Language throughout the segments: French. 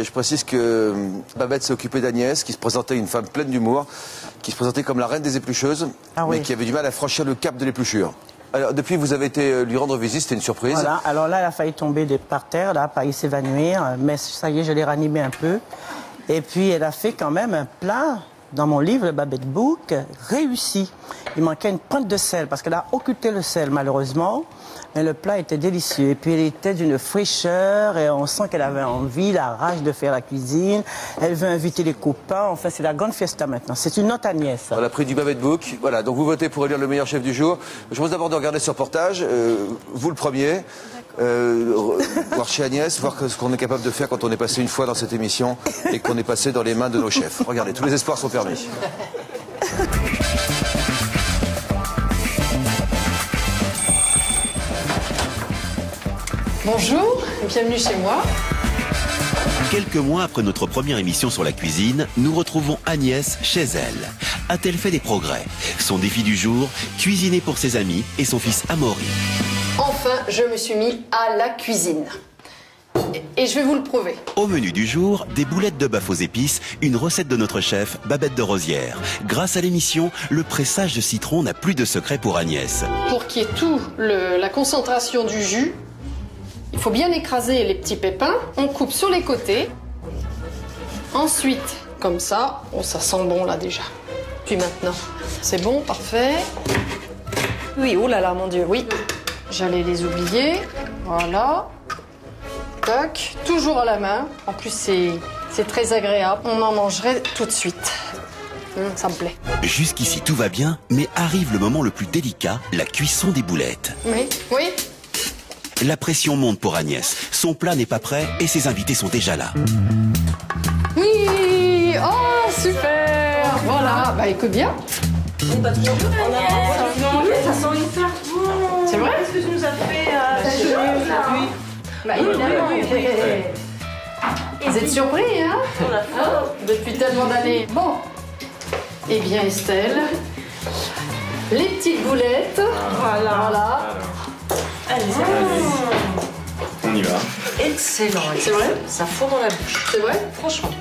je précise que Babette s'est occupée d'Agnès, qui se présentait une femme pleine d'humour, qui se présentait comme la reine des éplucheuses, mais qui avait du mal à franchir le cap de l'épluchure. Alors, depuis, vous avez été lui rendre visite, c'était une surprise. Voilà, alors là, elle a failli tomber par terre, là, failli s'évanouir, mais ça y est, je l'ai ranimée un peu. Et puis, elle a fait quand même un plat, dans mon livre, le Babette Book, réussi. Il manquait une pointe de sel, parce qu'elle a occulté le sel, malheureusement. Mais le plat était délicieux. Et puis, elle était d'une fraîcheur, et on sent qu'elle avait envie, la rage de faire la cuisine. Elle veut inviter les copains. Enfin, c'est la grande fiesta maintenant. C'est une autre Agnès. On a pris du Babette Book. Voilà, donc vous votez pour élire le meilleur chef du jour. Je vous propose d'abord de regarder ce reportage. Vous le premier. Voir chez Agnès, voir ce qu'on est capable de faire quand on est passé une fois dans cette émission et qu'on est passé dans les mains de nos chefs. Regardez, tous les espoirs sont permis. Bonjour, bienvenue chez moi. Quelques mois après notre première émission sur la cuisine, nous retrouvons Agnès chez elle. A-t-elle fait des progrès? Son défi du jour, cuisiner pour ses amis et son fils Amaury. Enfin, je me suis mis à la cuisine. Et je vais vous le prouver. Au menu du jour, des boulettes de bœuf aux épices, une recette de notre chef, Babette de Rosière. Grâce à l'émission, le pressage de citron n'a plus de secret pour Agnès. Pour qu'il y ait tout la concentration du jus, il faut bien écraser les petits pépins. On coupe sur les côtés. Ensuite, comme ça, ça sent bon là déjà. Puis maintenant, c'est bon, parfait. Oui, oh là là, mon Dieu, oui. J'allais les oublier. Voilà. Tac, toujours à la main. En plus, c'est très agréable. On en mangerait tout de suite. Ça me plaît. Jusqu'ici, tout va bien, mais arrive le moment le plus délicat, la cuisson des boulettes. Oui, oui. La pression monte pour Agnès. Son plat n'est pas prêt et ses invités sont déjà là. Oui, oh, super. Voilà, bah écoute bien. Ça sent hyper bon. C'est vrai? Qu'est-ce que tu nous as fait aujourd'hui? Bah évidemment. Vous êtes surpris, hein? Depuis tellement d'années. Bon. Eh bien, Estelle, les petites boulettes. Voilà. Allez, on y va. Excellent. C'est vrai? Ça fond dans la bouche. C'est vrai? Franchement.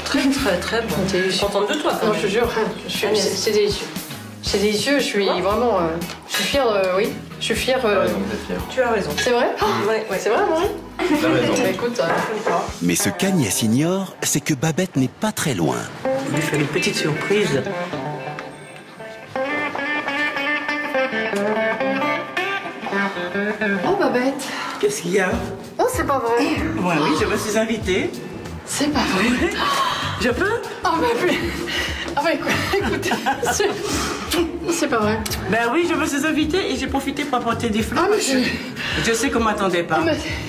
Très très bon. Je suis contente de toi. Non, je te jure, c'est délicieux. C'est délicieux, je suis vraiment... je suis fière, oui. Je suis fière... Tu as raison. C'est vrai? Ouais. C'est vrai, Marie? Tu as raison. Bah, écoute, Mais ce qu'Agnès ignore, c'est que Babette n'est pas très loin. Je lui fais une petite surprise. Oh, Babette. Qu'est-ce qu'il y a? Oh, c'est pas vrai. Ouais, oui, je me suis invitée. C'est pas vrai. Je peux? Ah, bah écoute, c'est pas vrai. Ben oui, je me suis invitée et j'ai profité pour apporter des fleurs. Ah, mais je sais qu'on m'attendait pas.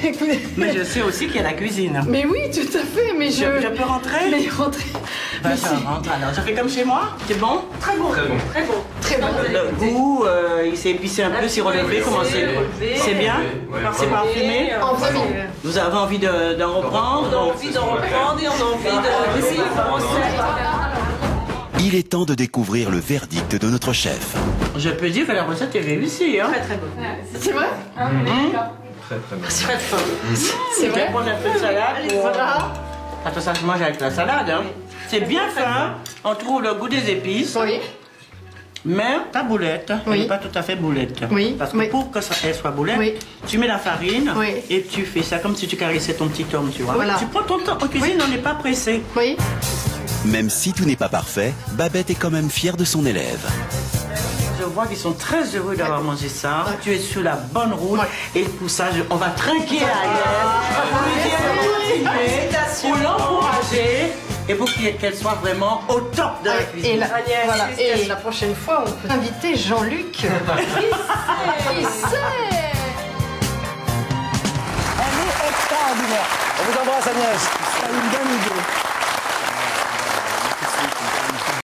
Écoutez. Mais je sais aussi qu'il y a la cuisine. Mais oui, tout à fait, mais je peux rentrer? Mais rentrer. Ben ça rentre alors. Je fais comme chez moi? C'est bon? Très bon. Très bon. Très bon. Très bon. Le goût, il s'est épicé un peu, c'est relevé. Comment c'est bien? C'est parfumé? En famille. Vous avez envie d'en reprendre? On a envie d'en reprendre et on a envie d'essayer de Il est temps de découvrir le verdict de notre chef. Je peux dire que la recette est réussie. Hein? très bonne. C'est vrai? Très bon. C'est très fort. C'est vrai? Je vais prendre un peu de salade. Voilà. Attends, ça se mange avec la salade. Hein? C'est bien fin. On trouve le goût des épices. Oui. Mais ta boulette, elle Oui. n'est pas tout à fait boulette. Oui. Parce que Oui. pour qu'elle soit boulette, Oui. tu mets la farine Oui. et tu fais ça comme si tu caressais ton petit homme, tu vois. Voilà. Tu prends ton temps. En cuisine, on n'est pas pressé. Oui. Même si tout n'est pas parfait, Babette est quand même fière de son élève. Je vois qu'ils sont très heureux d'avoir mangé ça. Tu es sur la bonne route. Et pour ça, on va trinquer pour l'encourager et pour qu'elle soit vraiment au top de la cuisine. Et la prochaine fois, on peut inviter Jean-Luc. Il sait. On vous embrasse, Agnès. C'est une bonne idée.